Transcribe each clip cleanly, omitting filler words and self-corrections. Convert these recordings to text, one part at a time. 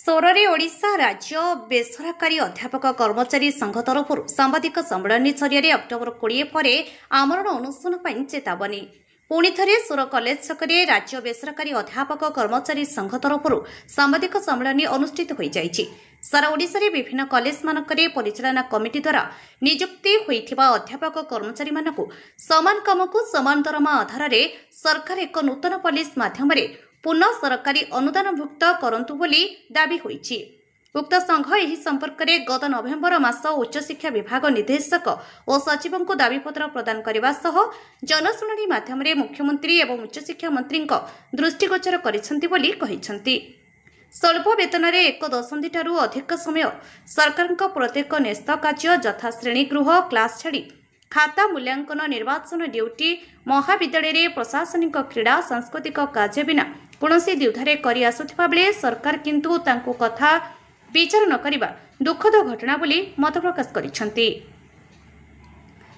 सोरे ओडिशा राज्य बेसरकारी अध्यापक कर्मचारी संघ तरफ सांबादिक सम्मेलन जरिए अक्टोबर 20 पर आमरण अनुष्ठान चेतावनी पुणी थे सोर कलेज छकरे राज्य बेसरकारी अध्यापक कर्मचारी संघ तरफ सांबादिक सम्मेलन अनुष्ठित हो जाइछि। सारा ओडिशा रे विभिन्न कलेज मानकरे परिचालना कमिटी द्वारा नियुक्ति होइथिबा अध्यापक कर्मचारी मानकु समान कामकु समान दरमा आधार रे सरकार एक नूतन पॉलिसी माध्यम पुनः सरकारी अनुदानभुक्त करंतु बोली दाबी होइछि। उक्त संघ एही संपर्क में गत नवेम्बर मास उच्च शिक्षा विभाग निर्देशक और सचिव को दाबीपत्र प्रदान करने सह जनशुणाणी माध्यम मुख्यमंत्री और उच्च शिक्षा मंत्री दृष्टिगोचर करिसेंति। स्वल्प वेतन में एक दशंधि ठारू अधिक समय सरकार प्रत्येक न्यस्त कार्य यथा श्रेणीगृह क्लास छाड़ी खाता मूल्यांकन निर्वाचन ड्यूटी महाविद्यालय प्रशासनिक क्रीड़ा सांस्कृतिक कार्य बिना कौनसी द्विधारे करि आसुथिबा बेले सरकार किंतु तांको कथा विचार न करिबा दुखद घटना बोली मत प्रकाश करिसेंति।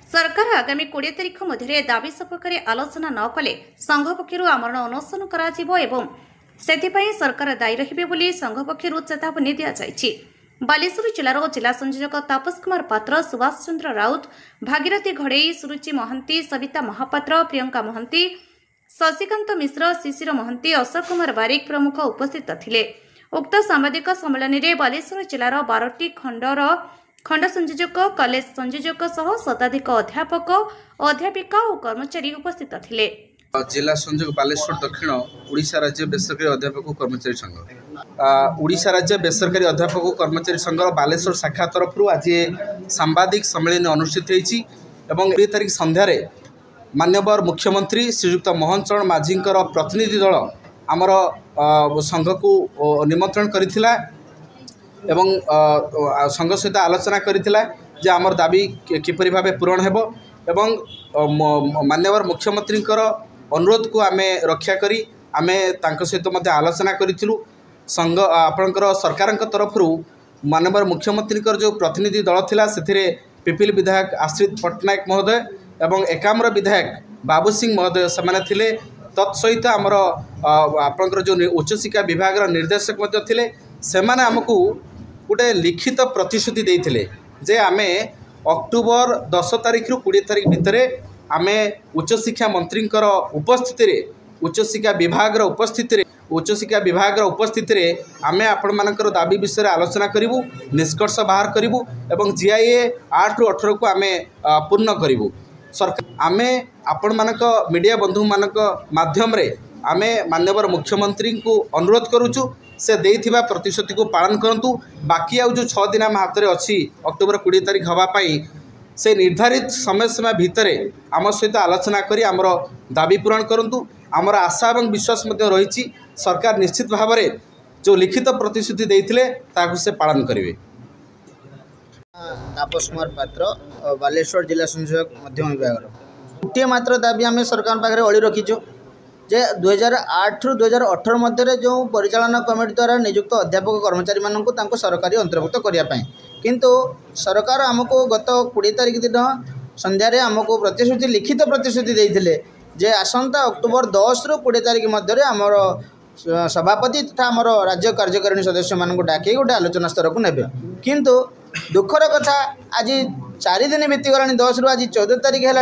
सरकार आगामी 20 तारिख मध्य दाबी सपक्षरे आलोचना न कले संघ पक्षरु आमरण अनशन कराजिबो एवं सेथिपई सरकार दायी रहिबे बोली संघ पक्षरु चेतावनी दिया जाइछि। बालेश्वर जिलार जिला संयोजक तापस कुमार पात्र, सुभाष चंद्र राउत, भागीरथी घड़ई, सुरुचि महंती, सविता महापात्र, प्रियंका महंती, शशिकांत मिश्र, शिशिर महंती, अशोक कुमार बारिक प्रमुख उपस्थित थिले। उक्त सांबादिक सम्मेलन में बालेश्वर जिलार 12टी खंड संयोजक, कलेज संयोजक सह शताधिक अध्यापक, अध्यापिका और कर्मचारी उपस्थित थिले। जिला संयोजक बालेश्वर दक्षिण ओडिशा राज्य बेसरकारी अध्यापक कर्मचारी संघ ओडिशा राज्य बेसरकारी अध्यापक कर्मचारी संघ बालेश्वर शाखा तरफ आज सांबादिक सम्मेलन अनुष्ठित होती। 20 तारिख संध्यारे माननीय मुख्यमंत्री श्रीयुक्त मोहन चरण माझी प्रतिनिधि दल आमर संघ को निमंत्रण करथिला एवं संघ सहित आलोचना करथिला जे आमर दाबी किपरि भाबे पूरण हेबो एवं माननीय मुख्यमंत्री अनुरोध को आमे रक्षा करी आमे तांको सहित मध्य आलोचना करिथिलु। संघ आपणकर सरकार तरफ माननीय मुख्यमंत्री जो प्रतिनिधि दल थिला सेथिरे पिपिल विधायक आश्रित पट्टनायक महोदय एवं एकाम्र विधायक बाबू सिंह महोदय सेमाने थिले। तत्सहित आमर आपणकर जो उच्च शिक्षा विभाग निर्देशक मध्य थिले सेमाने हमकु गोटे लिखित प्रतिश्रुति देइथिले जे आमे अक्टोबर 10 तारिख रु 20 तारिख भितर आमे उच्च शिक्षा मंत्री उपस्थिति रे उच्च शिक्षा विभाग उपस्थिति आमे आपण मानकर दाबी विषय आलोचना करिवु, निष्कर्ष बाहर करिवु एवं जीआईए 8 रु 18 को आमे पूर्ण करिवु। सरकार आमे आपण मानक मीडिया बंधु मानक माध्यम रे आमे माननीय मुख्यमंत्री को अनुरोध करूछु से देइथिबा प्रतिश्रुति को पालन करंतु। बाकी आउ जो 6 दिन आम हाथ में अच्छी अक्टोबर 20 तारिख हवापाई से निर्धारित समय सीमा भितर आम सहित आलोचना करी आमर दाबी पूरण करंतु। आमर आशा और विश्वास रही सरकार निश्चित भाव में जो लिखित प्रतिश्रुति देइथिले ताकु से पालन करेंगे। तापस कुमार पात्र, बालेश्वर जिला संयोजक मध्यम विभाग गोटे मात्र दाबी आम सरकार पाखे अड़ी रखीचु जे 2008 रु 2018 मध्य जो परिचालना कमिटी द्वारा नियुक्त अध्यापक कर्मचारी मानक सरकारी अंतर्भुक्त करने किंतु सरकार आमको गत 20 तारिख दिन संध्यारे आमको प्रतिश्रुति लिखित प्रतिश्रुति देइथिले जे आसंता अक्टोबर 10 रु 20 तारिख मध्य आमर सभापति तथा आमर राज्य कार्यकारिणी सदस्य मानक डाके गोटे आलोचना स्तर को नेबे। किंतु दुखर कथा आज 4 दिन बीतीगलानी 10 रु आज 14 तारिख है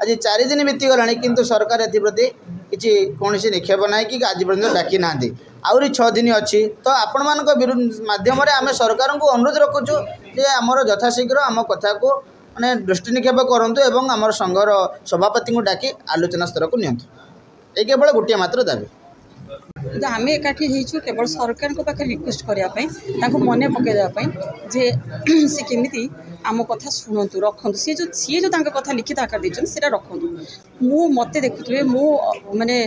आज 4 दिन बीतीगलानी किंतु सरकार एप्रति किसी कौन निक्षेप ना कि आज पर्यटन डाकी ना आहरी 6 दिन अच्छी तो आपण मान माध्यम आम सरकार को अनुरोध रखुचु जे आमर यथाशीघ्र आम कथा को माने दृष्टि निक्षेप करूँ एवं आम संघर सभापति को डाकी आलोचना स्तर को नियंतु। ये केवल गोटे मात्र दाबी आम एकाठी होइछु केवल सरकार को पाखे रिक्वेस्ट करने मन पकईदेवाई जे सी केमी आम कथा शुणु रखु सी जो कथा लिखित आकार देते से रखु मु मत देखुए मु माने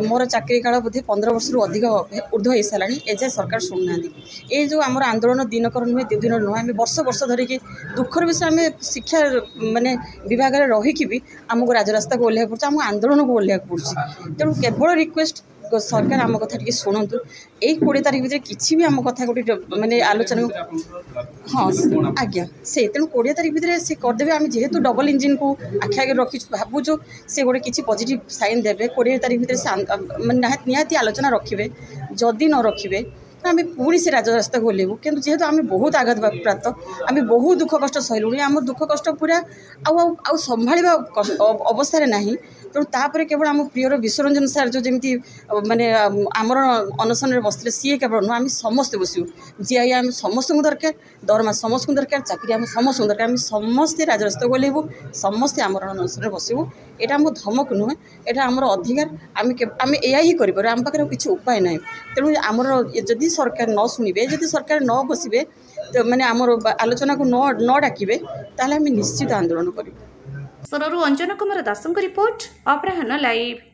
मोर चाकरी काल बोधे 15 वर्ष रु अधिक ऊर्ध्व हो सारा एजाए सरकार शुणुना ये जो आम आंदोलन दिनकर नुहे 2 दिन नुहे आम वर्ष वर्ष धरिकी दुखर विषय आम शिक्षा माने विभाग में रहीकि भी आमको राजरास्ता को ओह्लैक पड़े आम आंदोलन को ओह्लैक पड़े तेणु केवल रिक्वेस्ट सरकार आम कथा टी शुणु यही 20 तारिख भितर किसी भी आम कथा गोटे माने आलोचना हाँ आज्ञा से तेणु 20 तारिख भितर से करदे आम जेहेतु डबल इंजिन को आखि आगे रखी भावुँ से गोटे किसी पॉजिटिव साइन देवे 20 तारिख भितर से निहाती आलोचना रखिए जदि न रखिए तो आम पुणी से राजरास्ता ओह्लैबू कि जेहेतु आम बहुत आघात प्राप्त आम बहुत दुख कष्ट सहलुणी आम दुख कष्ट पूरा आउ संभाळा अवस्था ना तेणु तापर केवल आम प्रियर विश्वरंजन सार जो जमी माने आमर अनशन बसते सी केवल नुह आम समस्ते बसू जीआई आम समस्त दरकार दरमा समस्त दरकार चाकरी आम समस्त दरकार आम समस्ते राजरास्ता ओह्लैबू समस्ते आमर अनशन बसबू यहाँ आम धमक नुहे यहाँ आमर अधिकार आम या ही कर आम पाखे किसी उपाय ना तेणु आमर जदि सरकार न शुणे जदि सरकार न बसबे तो मैंने आमर आलोचना को न डाकिबे ताले आम निश्चित आंदोलन करूँ। सररू अंजन कुमार दासଙ୍କ रिपोर्ट अपराह्न लाइव।